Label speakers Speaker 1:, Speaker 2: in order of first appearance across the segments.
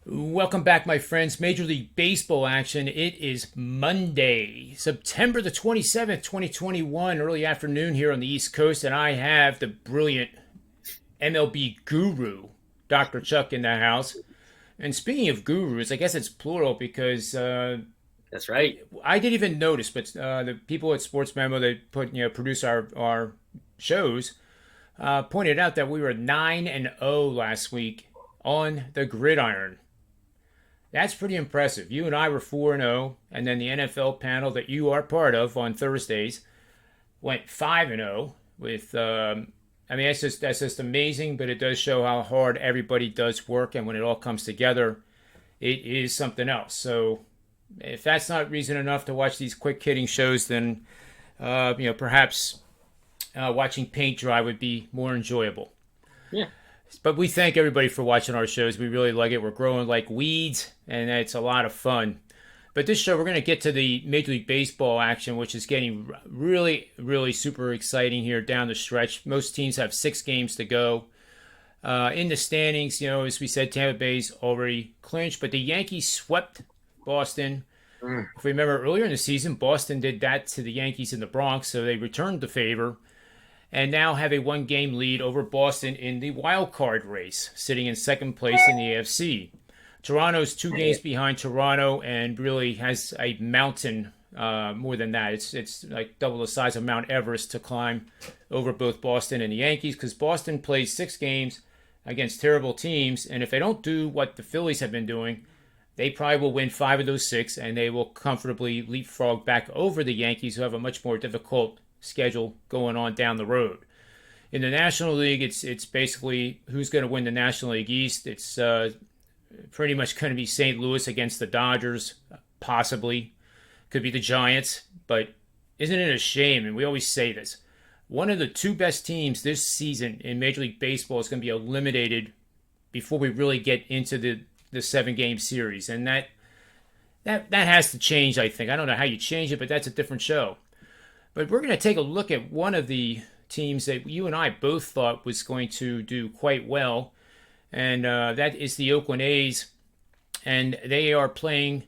Speaker 1: Welcome back, my friends. Major League Baseball action. It is Monday, September the 27th, 2021, early afternoon here on the East Coast, and I have the brilliant MLB guru, Dr. Chuck, in the house. And speaking of gurus, I guess it's plural because
Speaker 2: That's right.
Speaker 1: I didn't even notice, but the people at Sportsmemo that produce our shows pointed out that we were 9-0 last week on the gridiron. That's pretty impressive. You and I were 4-0, and then the NFL panel that you are part of on Thursdays went 5-0 with I mean that's just amazing, but it does show how hard everybody does work, and when it all comes together, it is something else. So if that's not reason enough to watch these quick hitting shows, then perhaps watching paint dry would be more enjoyable.
Speaker 2: Yeah.
Speaker 1: But we thank everybody for watching our shows. We really like it. We're growing like weeds, and it's a lot of fun. But this show, we're going to get to the Major League Baseball action, which is getting really, really super exciting here down the stretch. Most teams have 6 games to go. In the standings, as we said, Tampa Bay's already clinched, but the Yankees swept Boston.
Speaker 2: Mm.
Speaker 1: If we remember earlier in the season, Boston did that to the Yankees in the Bronx, so they returned the favor and now have a 1-game lead over Boston in the wild card race, sitting in second place in the AFC. Toronto's 2 games behind Toronto and really has a mountain more than that. It's like double the size of Mount Everest to climb over both Boston and the Yankees because Boston plays 6 games against terrible teams, and if they don't do what the Phillies have been doing, they probably will win 5 of those 6, and they will comfortably leapfrog back over the Yankees, who have a much more difficult schedule going on down the road. In the National League, it's basically who's going to win the National League East. It's pretty much going to be St. Louis against the Dodgers, possibly. Could be the Giants, but isn't it a shame? And we always say this. One of the 2 best teams this season in Major League Baseball is going to be eliminated before we really get into the 7-game series. And that has to change, I think. I don't know how you change it, but that's a different show. But we're going to take a look at one of the teams that you and I both thought was going to do quite well, and that is the Oakland A's. And they are playing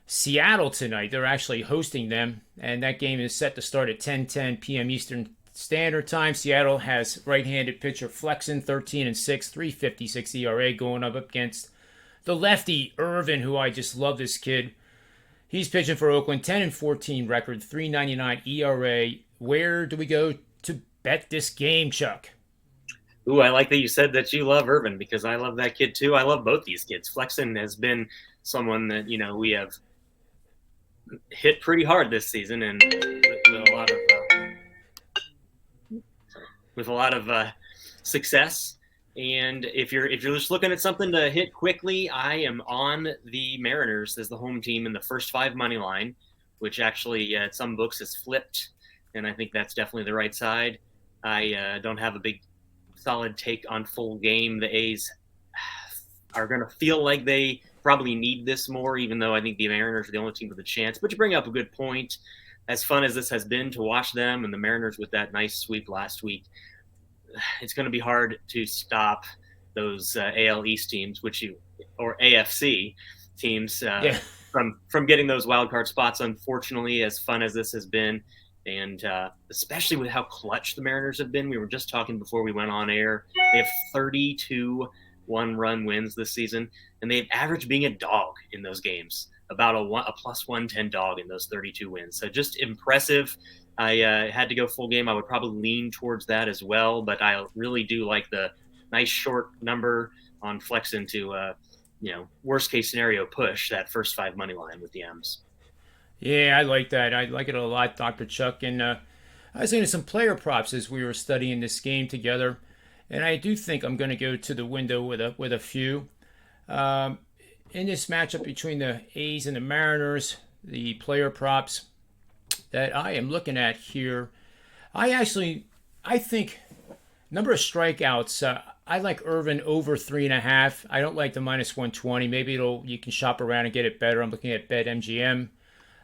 Speaker 1: Seattle tonight. They're actually hosting them, and that game is set to start at 10:10 p.m. Eastern Standard Time. Seattle has right-handed pitcher Flexen, 13-6, 3.56 ERA, going up against the lefty Irvin, who I just love this kid. He's pitching for Oakland, 10-14 record, 3.99 ERA. Where do we go to bet this game, Chuck?
Speaker 2: Ooh, I like that you said that you love Irvin because I love that kid too. I love both these kids. Flexen has been someone that we have hit pretty hard this season, and with a lot of success. And if you're just looking at something to hit quickly, I am on the Mariners as the home team in the first 5 money line, which actually at some books is flipped, and I think that's definitely the right side. I don't have a big solid take on full game. The A's are going to feel like they probably need this more, even though I think the Mariners are the only team with a chance. But you bring up a good point. As fun as this has been to watch them and the Mariners with that nice sweep last week, it's going to be hard to stop those AL East teams, or AFC teams,
Speaker 1: Yeah.
Speaker 2: from getting those wild card spots. Unfortunately, as fun as this has been, and especially with how clutch the Mariners have been, we were just talking before we went on air. They have 32 one-run wins this season, and they've averaged being a dog in those games, about a plus 110 dog in those 32 wins. So just impressive. I had to go full game. I would probably lean towards that as well, but I really do like the nice short number on Flexen to, worst case scenario push that first 5 money line with the M's.
Speaker 1: Yeah, I like that. I like it a lot, Dr. Chuck. And I was looking at some player props as we were studying this game together, and I do think I'm going to go to the window with a few. In this matchup between the A's and the Mariners, the player props that I am looking at here, I think number of strikeouts. I like Irvin over 3.5. I don't like the minus 120. Maybe you can shop around and get it better. I'm looking at BetMGM.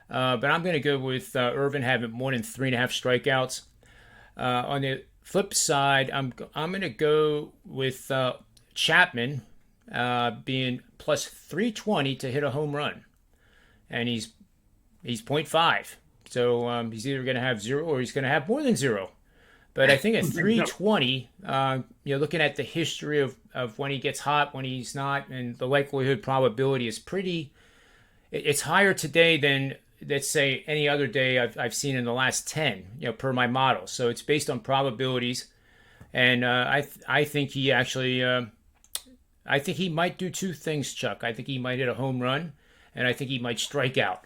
Speaker 1: But I'm going to go with Irvin having more than 3.5 strikeouts. On the flip side, I'm going to go with Chapman being plus 320 to hit a home run, and he's .5. So he's either going to have zero or he's going to have more than zero. But I think at 320, looking at the history of when he gets hot, when he's not, and the likelihood probability is it's higher today than, let's say, any other day I've seen in the last 10, per my model. So it's based on probabilities. And I think he actually, I think he might do two things, Chuck. I think he might hit a home run, and I think he might strike out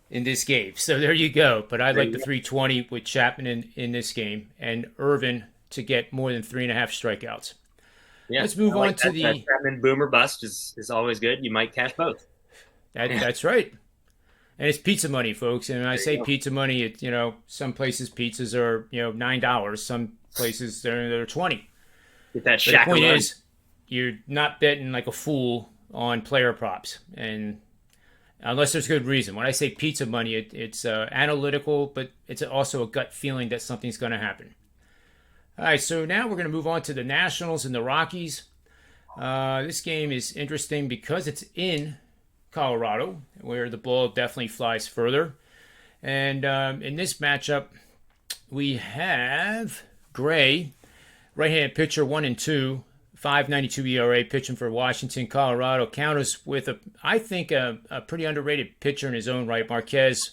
Speaker 1: in this game. So there you go. But I like the 320 with Chapman in this game, and Irvin to get more than 3.5 strikeouts.
Speaker 2: Yeah,
Speaker 1: let's move on to the
Speaker 2: Chapman boom or bust is always good. You might cash both.
Speaker 1: That's right. And it's pizza money, folks. And when I say pizza money, some places pizzas are $9. Some places they're $20.
Speaker 2: Get that
Speaker 1: but the point is, you're not betting like a fool on player props, and unless there's good reason. When I say pizza money, it's analytical, but it's also a gut feeling that something's going to happen. All right, so now we're going to move on to the Nationals and the Rockies. This game is interesting because it's in Colorado, where the ball definitely flies further. And in this matchup, we have Gray, right-handed pitcher, 1-2, 5.92 ERA, pitching for Washington. Colorado counters with I think a pretty underrated pitcher in his own right, Marquez,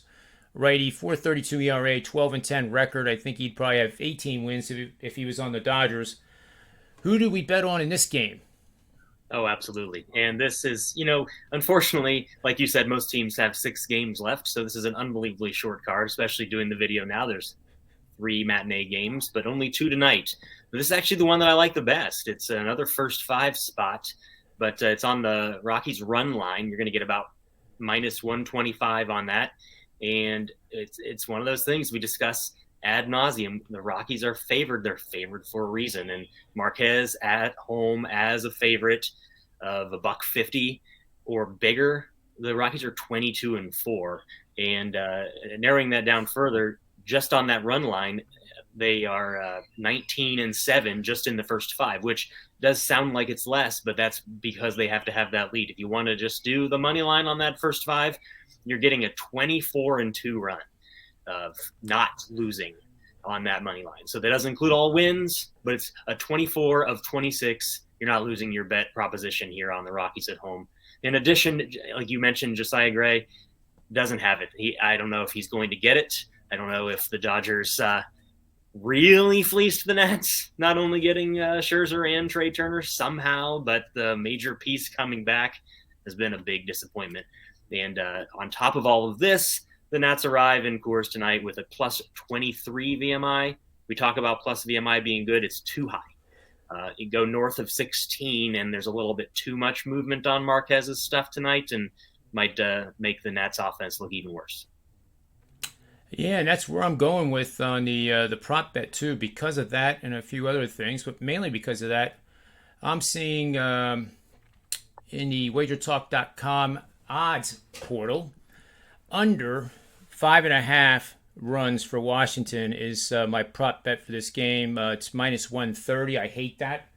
Speaker 1: righty, 4.32 ERA, 12-10 record. I think he'd probably have 18 wins if he was on the Dodgers. Who do we bet on in this game?
Speaker 2: Oh, absolutely. And this is, unfortunately, like you said, most teams have 6 games left. So this is an unbelievably short card, especially doing the video now. There's 3 matinee games, but only 2 tonight. But this is actually the one that I like the best. It's another first 5 spot, but it's on the Rockies run line. You're going to get about minus 125 on that. And it's one of those things we discuss ad nauseum. The Rockies are favored. They're favored for a reason. And Marquez at home as a favorite of $1.50 or bigger. The Rockies are 22-4. And narrowing that down further, just on that run line, they are 19-7 just in the first 5, which does sound like it's less, but that's because they have to have that lead. If you want to just do the money line on that first 5, you're getting a 24-2 run of not losing on that money line. So that doesn't include all wins, but it's a 24 of 26. You're not losing your bet proposition here on the Rockies at home. In addition, like you mentioned, Josiah Gray doesn't have it. I don't know if he's going to get it. I don't know if the Dodgers really fleeced the Nats, not only getting Scherzer and Trey Turner somehow, but the major piece coming back has been a big disappointment. And on top of all of this, the Nats arrive in Coors tonight with a plus 23 VMI. We talk about plus VMI being good. It's too high. You go north of 16, and there's a little bit too much movement on Marquez's stuff tonight, and might make the Nats offense look even worse.
Speaker 1: Yeah, and that's where I'm going with on the prop bet too, because of that and a few other things, but mainly because of that. I'm seeing in the wagertalk.com odds portal under 5.5 runs for Washington is my prop bet for this game. It's minus 130. I hate that,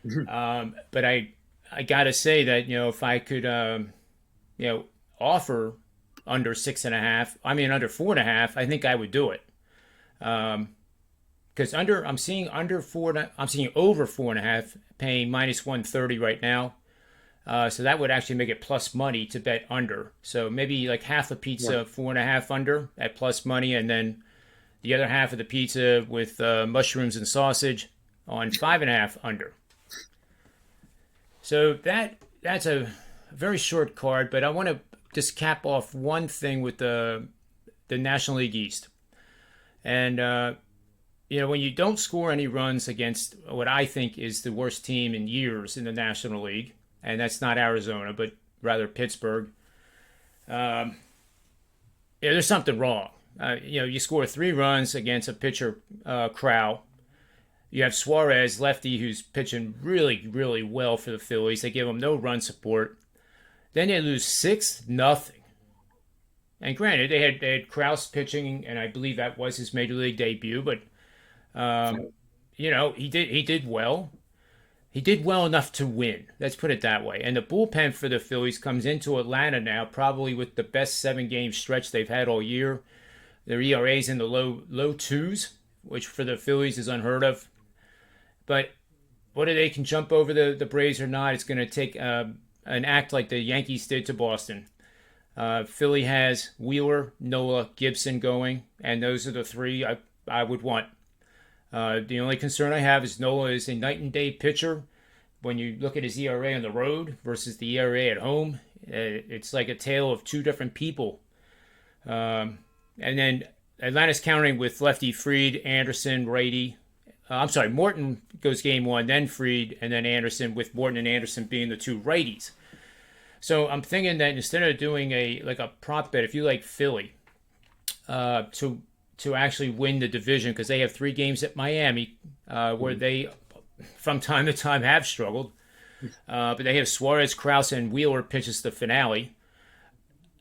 Speaker 1: but I gotta say that if I could offer under 6.5, under 4.5, I think I would do it. Because I'm seeing over 4.5, paying minus 130 right now. So that would actually make it plus money to bet under. So maybe like half a pizza, 4.5 under at plus money, and then the other half of the pizza with mushrooms and sausage on 5.5 under. So that's a very short card, but I want to just cap off one thing with the National League East. And, when you don't score any runs against what I think is the worst team in years in the National League, and that's not Arizona, but rather Pittsburgh, there's something wrong. You score 3 runs against a pitcher, Crow. You have Suarez, lefty, who's pitching really, really well for the Phillies. They give him no run support. Then they lose 6-0. And granted, they had Krause pitching, and I believe that was his major league debut. But he did well. he did well enough to win. Let's put it that way. And the bullpen for the Phillies comes into Atlanta now probably with the best 7-game stretch they've had all year. Their ERA's in the low twos, which for the Phillies is unheard of. But whether they can jump over the Braves or not, it's going to take an act like the Yankees did to Boston. Philly has Wheeler, Nola, Gibson going, and those are the three I would want. The only concern I have is Nola is a night and day pitcher. When you look at his ERA on the road versus the ERA at home, it's like a tale of two different people. And then Atlanta's countering with lefty Fried, Anderson, righty. Morton goes game one, then Fried, and then Anderson, with Morton and Anderson being the two righties. So I'm thinking that instead of doing a prop bet, if you like Philly, to actually win the division, because they have 3 games at Miami, where they from time to time have struggled, but they have Suarez, Krause, and Wheeler pitches the finale.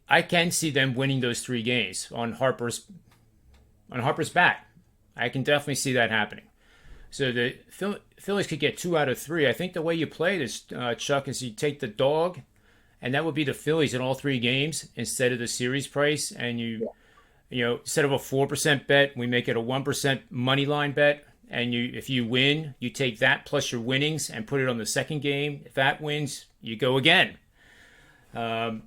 Speaker 1: I can see them winning those 3 games on Harper's bat. I can definitely see that happening. So the Phillies could get 2 out of 3. I think the way you play this, Chuck, is you take the dog, and that would be the Phillies in all 3 games instead of the series price. And you know, instead of a 4% bet, we make it a 1% money line bet. And if you win, you take that plus your winnings and put it on the second game. If that wins, you go again. And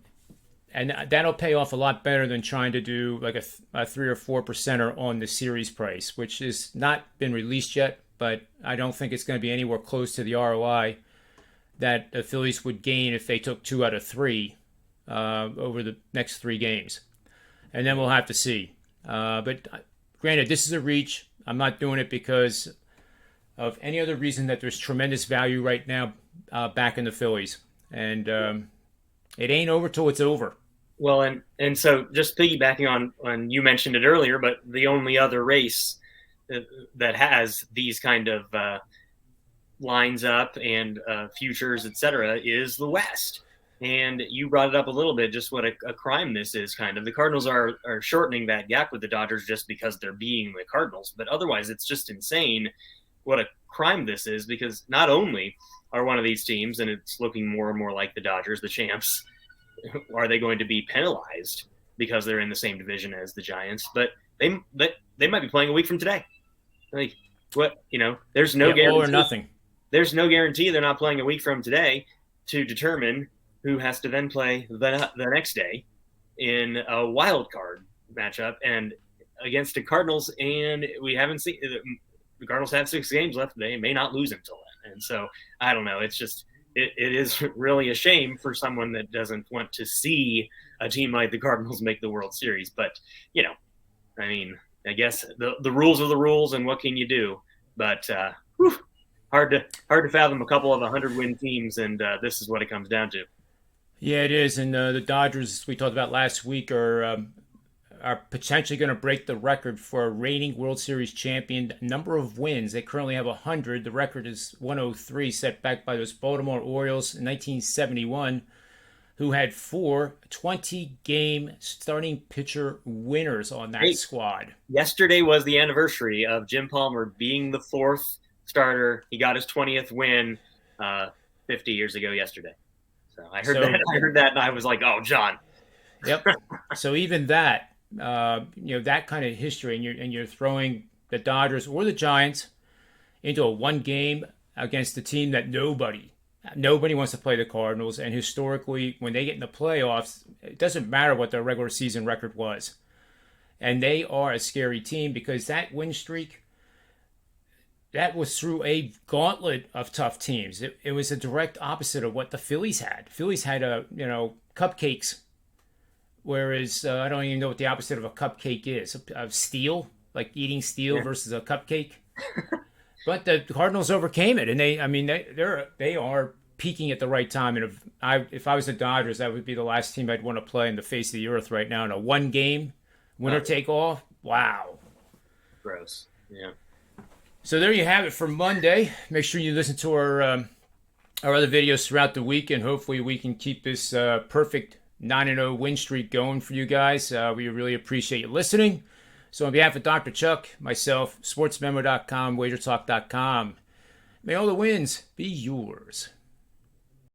Speaker 1: that'll pay off a lot better than trying to do like a 3 or 4%er on the series price, which has not been released yet. But I don't think it's going to be anywhere close to the ROI that the Phillies would gain if they took 2 out of 3 over the next 3 games. And then we'll have to see. But granted, this is a reach. I'm not doing it because of any other reason that there's tremendous value right now back in the Phillies. And it ain't over till it's over.
Speaker 2: Well, and so just piggybacking on you mentioned it earlier, but the only other race that has these kind of lines up and futures, etc., is the West. And you brought it up a little bit, just what a crime this is kind of. The Cardinals are shortening that gap with the Dodgers just because they're being the Cardinals. But otherwise, it's just insane what a crime this is, because not only are one of these teams, and it's looking more and more like the Dodgers, the champs, are they going to be penalized because they're in the same division as the Giants, but they might be playing a week from today. Like, what, there's no guarantee.
Speaker 1: All or nothing.
Speaker 2: There's no guarantee they're not playing a week from today to determine who has to then play the next day in a wild card matchup and against the Cardinals. And we haven't seen the Cardinals have 6 games left. They may not lose until then. And so I don't know. It's just, it is really a shame for someone that doesn't want to see a team like the Cardinals make the World Series. But, I mean, I guess the rules are the rules, and what can you do? But hard to fathom a couple of 100-win teams, and this is what it comes down to.
Speaker 1: Yeah, it is. And the Dodgers, we talked about last week, are potentially going to break the record for a reigning World Series champion number of wins. They currently have 100. The record is 103, set back by those Baltimore Orioles in 1971, who had 4 20-game starting pitcher winners on that squad.
Speaker 2: Yesterday was the anniversary of Jim Palmer being the 4th starter. He got his 20th win 50 years ago yesterday. So I heard that, and I was like, "Oh, John."
Speaker 1: Yep. So even that, that kind of history, and you're throwing the Dodgers or the Giants into a 1 game against a team that nobody wants to play, the Cardinals. And historically, when they get in the playoffs, it doesn't matter what their regular season record was, and they are a scary team because that win streak, that was through a gauntlet of tough teams. It was a direct opposite of what the Phillies had. Phillies had cupcakes, whereas I don't even know what the opposite of a cupcake is. Of steel, like eating steel versus a cupcake. But the Cardinals overcame it, and they are peaking at the right time. And if I was the Dodgers, that would be the last team I'd want to play in the face of the earth right now in a 1-game winner take all. Wow,
Speaker 2: gross. Yeah.
Speaker 1: So there you have it for Monday. Make sure you listen to our other videos throughout the week, and hopefully we can keep this perfect 9-0 win streak going for you guys. We really appreciate you listening. So on behalf of Dr. Chuck, myself, sportsmemo.com, wagertalk.com, May all the wins be yours.